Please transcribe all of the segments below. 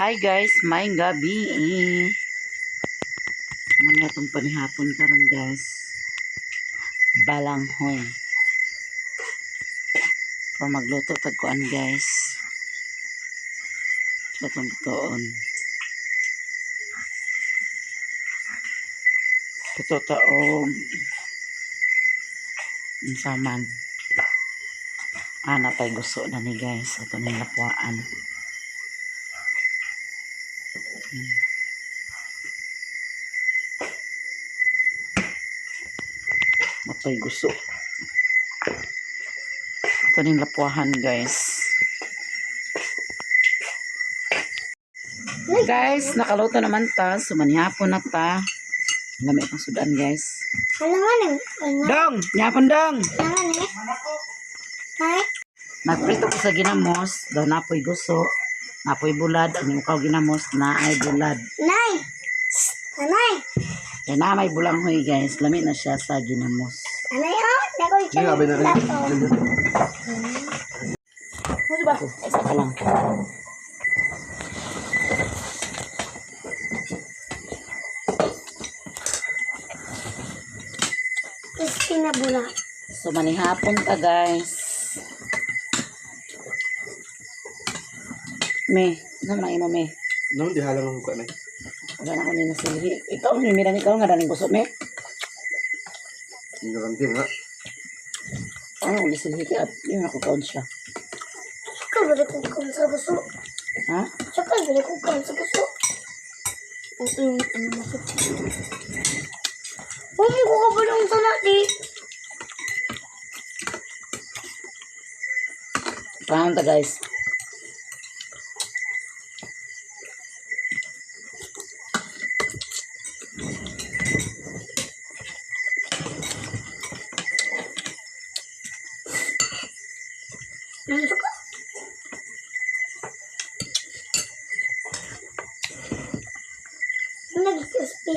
Hi guys, may gabi. Muna itong panihapon karon guys. Balanghoy. Para magluto tagkuan guys. So itong butoon. Ito taong saman. Napay gusto na ni guys. Ito na yung lapuaan. Napay gusto. Ito na yung lapuahan guys. Guys, nakaluto naman ta. Sumanihapon na ta. Lamig ang sudan guys. Dong! Nyapon dong! Nagprito ko sa ginamos. Daw napoy gusto. Napoy bulad. Ang mukaw ginamos na ay bulad. Nay! Nanay! Kaya na may bulanghoy guys. Lamig na siya sa ginamos. Nanay, oh! Nakoy siya ng plato. Isa ka lang. Crispy na bula. So manihapon ka guys. Me, ano naman imo me? Nung di halang ang mukha na. Wala na ako nila silhi. Ikaw, mimiran ikaw nga daling gusto me. Hindi naman din ha. Ano ulit silhi ka at yun ako kaon siya. Saka balik ko kaon sa gusto. Ha? Saka balik ko kaon sa gusto. Ano masuk? Huwag ko kabalong sa nati. Paano ta guys? Ano ka? Nag-crispy.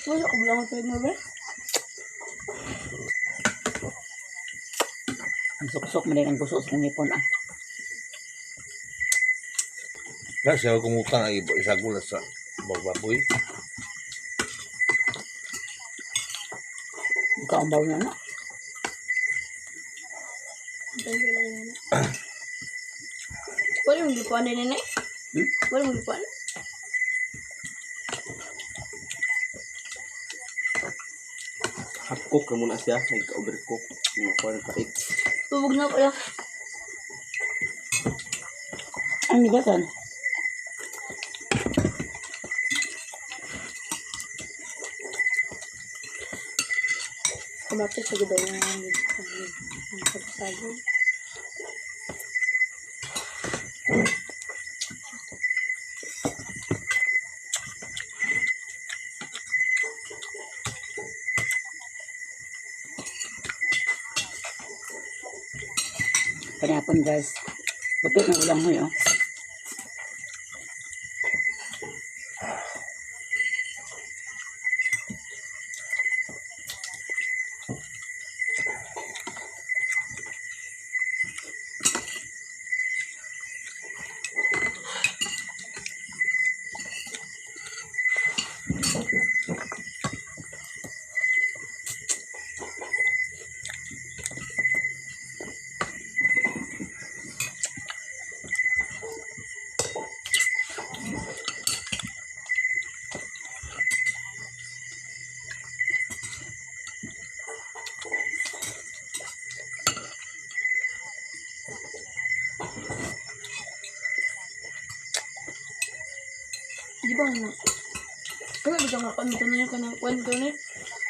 Wala ko bilang ito na ba? Ang suksok mo din ang gusto sa ngipon ah. Kasi ako kumutang ay isa gulat sa baboy. Ikaw ang baw niya na. Wala mong lipuan din na eh. Wala mong lipuan. Half-cook na muna siya. Nagka-overcook. Nakuha ng pait. Tubog na ko lang. Ang nigasan. Kamatis sa gidaw ng pagsasago. Panihapon guys. Puto na bulanghoy oh. Di ba mo? Kaya bisa nga kanto na yung kanang kwento ni.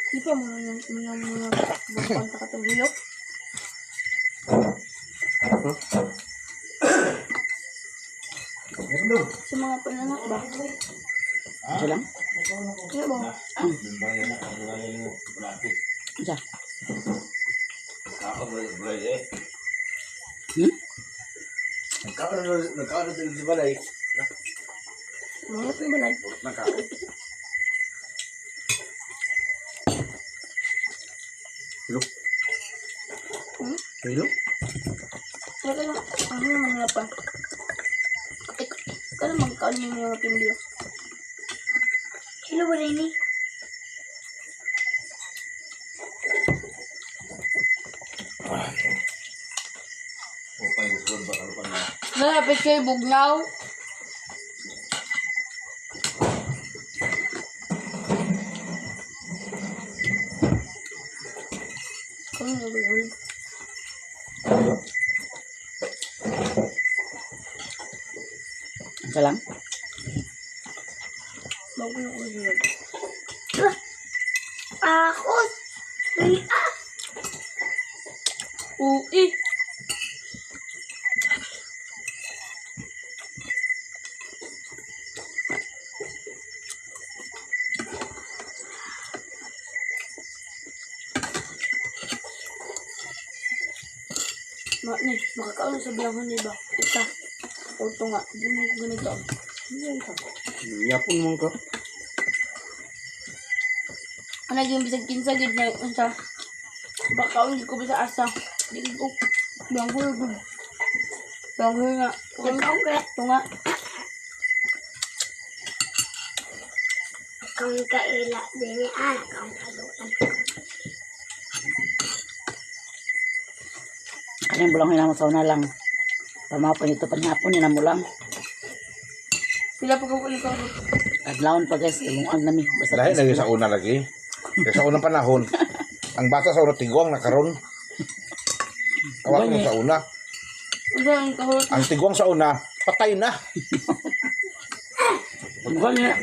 Di ba mo na mga bukanta ka itong gilok? Sa mga pananak ba? Ito lang? Kaya ba? Diyan. Nagkaroon din sa balay. Mga pimbalay. Nagkaroon. Hello? Kilo? Wala lang. Ano naman nga pa? Kaya magkaon mo yung pindiyo. Hello, wala ini. Okay, gusto ba ano pa na? Malapit kayo bugnaw. Kung nabibig. Isa lang. Bago yung ulit. Ako. Ui. Nih, makakaon sa biyahon ni ba? Ita. Auto nga. Hindi mo ganito. Yapon mo ka. Ano yung bisag kinsa gid na unsa? Bakaon gid ko ba sa asa? Di ko biyahon. Biyahon nga. Tunga. Kung kaila din kung kaluan. Kaning bulong hinamo sa una lang. Pamapon ito panhapon hinamo lang. Sila pa ko ko. Adlawon pa guys, ilungan nami. Basta Dahil lagi sa una lagi. Kaya sa unang panahon, ang bata sa una tigwang na karon. Awak mo sa una. Unsa ang kahulot? Ang tigwang sa una, patay na. Igual niya.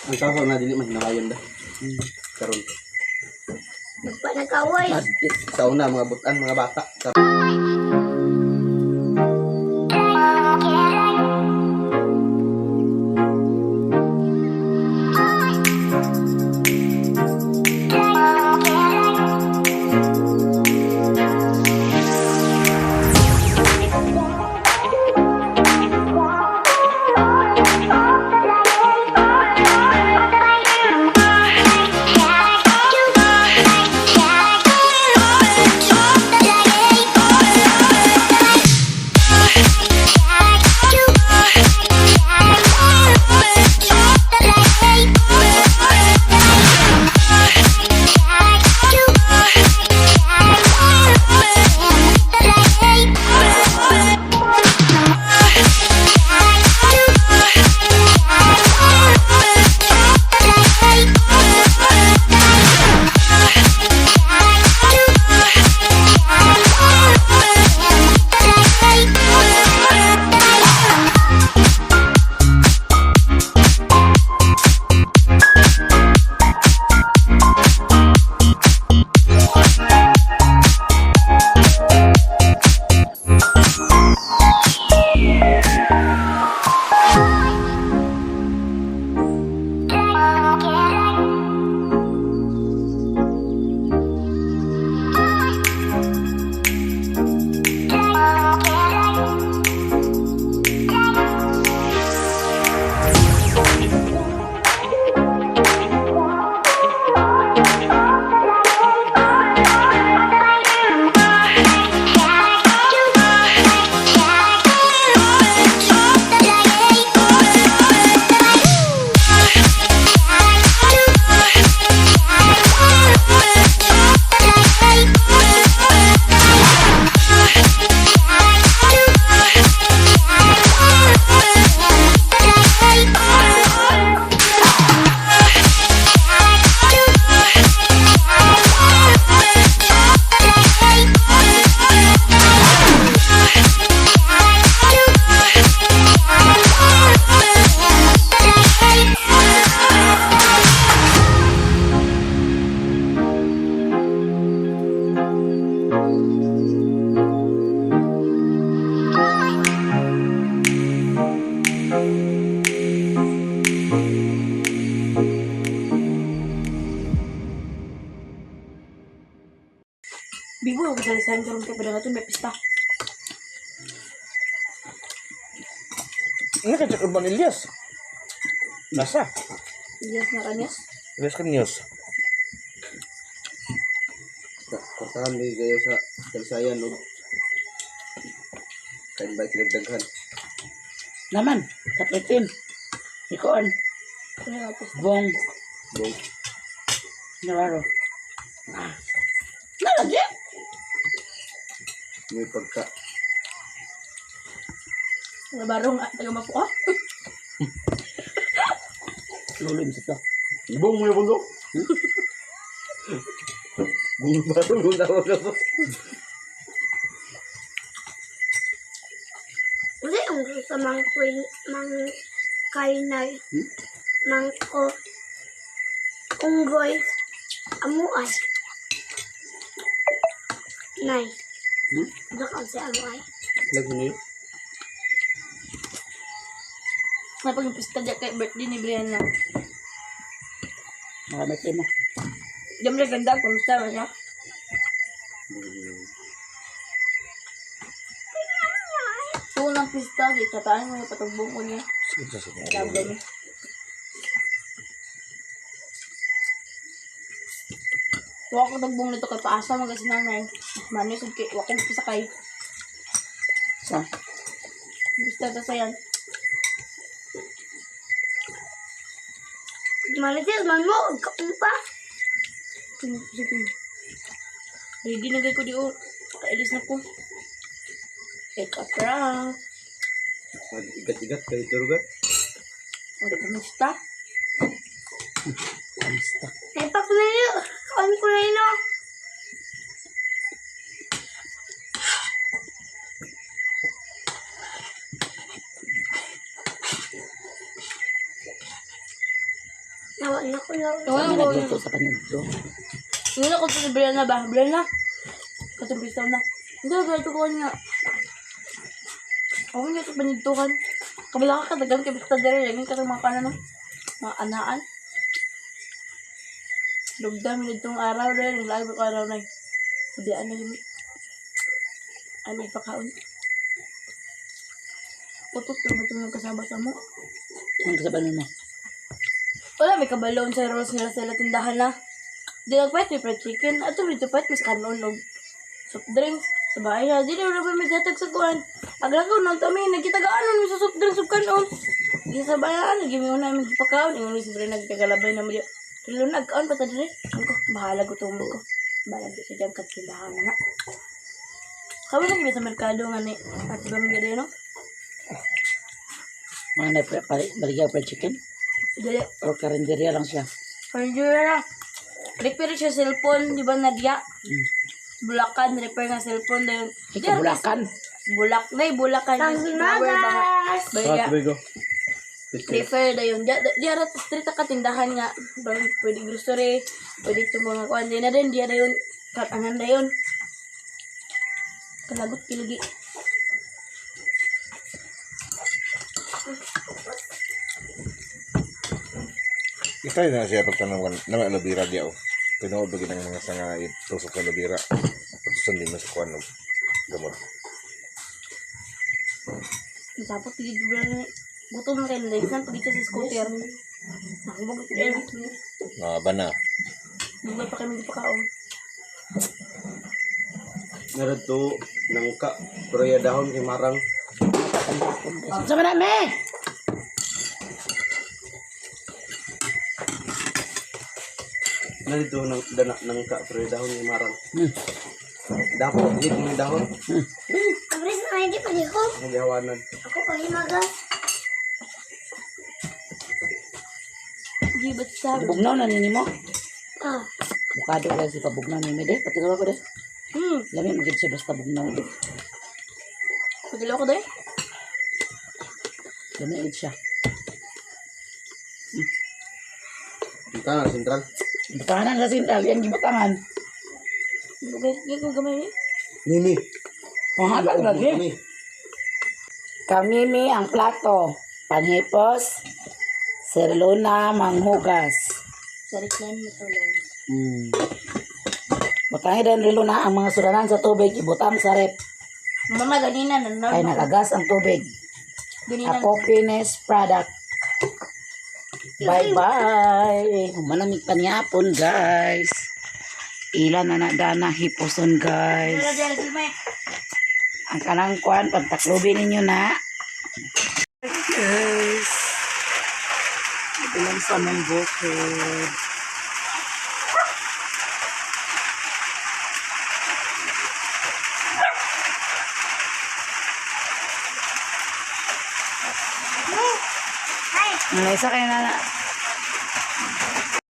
Ang kaso na dili man hinawayon da. Karon Nagpanagaway. sa una mga butan, mga bata. Bibo ako sa lisan karon kay pada nato may pista. Ini kan cek Urban Ilyas. Nasa? Yes na kanyas. Ilyas kan news. Portahan di kayo sa Kalsayan, no? Kain ba kinagdaghan? Naman, kapitin. Ikoon, Ano nga po? bong, Bong. nararo. Nalagyan. May pagka. Nabarong nga. Taga mapo ka. Lulim sa to. Bong mo yung bong. Bong ba ito? Bong tawag ako. Uli ang gusto sa mangkainay. Mangko. Unggoy. Amuay. Nay. Baka si amuay. Lago niyo. Napag-pista dyan kay birthday ni Brianna. Marami mo. Diyan mo ganda. Kamusta ba siya? Unang pista. Tataan mo yung patugbong ko niya. Sabi niya. Huwag ko tagbong nito kay paasa mga sinanay. Mano yung sudkit. Huwag ko pisakay. Sa? Pista ta sa yan. Malagyan man mo. Kaun pa. Ready na gay ko di o. Kailis na po. Take a prank. Igat-igat kayo turugat. Ang kamusta? Kamusta? Epak na yun. Kaun ko na yun. Nawa na ko na. Kami nagluto sa panigdo. Ngayon ako sa Brianna ba? Brianna? Katong pistaw na. Hindi, ganito ko nga. Ako nga ito panigtukan. Kabala ka kadagan kay pistaw dere. Laging ka mga kanan mga anaan. Lugda mi nitong araw dahil naglaag ko araw na. Sabi ano yun. Ano ipakaon. Putot na ito mga kasama sa mo. Ang kasabanan mo? Wala, may kabalon sa rolls nila sa tindahan na. Di nagpahit, may fried chicken. At ito pahit, mas kanon og soft drinks. Sa bahay na, di na ba may gatag sa kuhan. Aglakaw nung kami, nagkitagaanon may sa soft drinks of kanon. Di sa bayan, nagimiw namin pagkaon. Ingon si Bri, nagkagalabay na mo di. Pero nagkaon pa ta dire. Ako, bahala ko tumog ko. Bahala ko sa dyan katindahan na. Kami lang sa merkado nga ni. At iba mga gano'n, no? Mga baligyaw fried chicken? Dili. O karinderya lang siya? Parang na. Repair siya cellphone, di ba Nadia? Bulacan, repair nga cellphone na yun. Ikaw bulakan? Bulacan. Tangimagas! Baya, Tubigo. Piste. repair na yun. Diara, street ka tindahan nga. Pwede grocery, pwede ito mga kuhan. Di na rin, diara yun. Katanan na yun. Kalagot kiligi. Ito yun na siya pagtanong na aloe vera diyaw. Pinuod bagay ng mga sanga itusok sa aloe vera. Patusan din na sa kuwan ng gamot. Masapot, tigil ba na gutom na kayo. Laisan, pagit siya sa scooter. Nakabagod ko yan. Mga na. Bugay pa kami di pa kaon. Meron to nangka. Pero ya dahon kay marang. Sama na, me! Narito nangka. Pero ya dahon kay marang. Dapo, hindi mo yung dahon. Abris na hindi pa di ko. Ang gawanan. Ako pangimagas. Di ba't sabi? Bugnaw na nini mo? Ah. Bukado lang si pabugnaw ni Mede. Pati ko de. Lami magiging siya basta bugnaw. Pagdala ko doon. Lami agad siya. Kita na, sentral. Butahanan sa sintal. Yan gibutangan. Bugay, hindi ko gamay. Nini. Mahaba lagi. Kami. Kamimi ang plato. Panhipos. Serluna manghugas. Sariklan mo to lang. Butangin din rilo na ang mga sudanan sa tubig. Ibutang sa rep. Mama, ganina na. Ay nakagas ang tubig. Ganina. Ako finished product. Bye-bye. Malamig pa niya guys. Ilan na dana hiposon guys. Wala dyan, Silme. Ang kanang kuan pagtaklobi ninyo na. Guys. Ito lang sa mong bukid. May isa kayo na.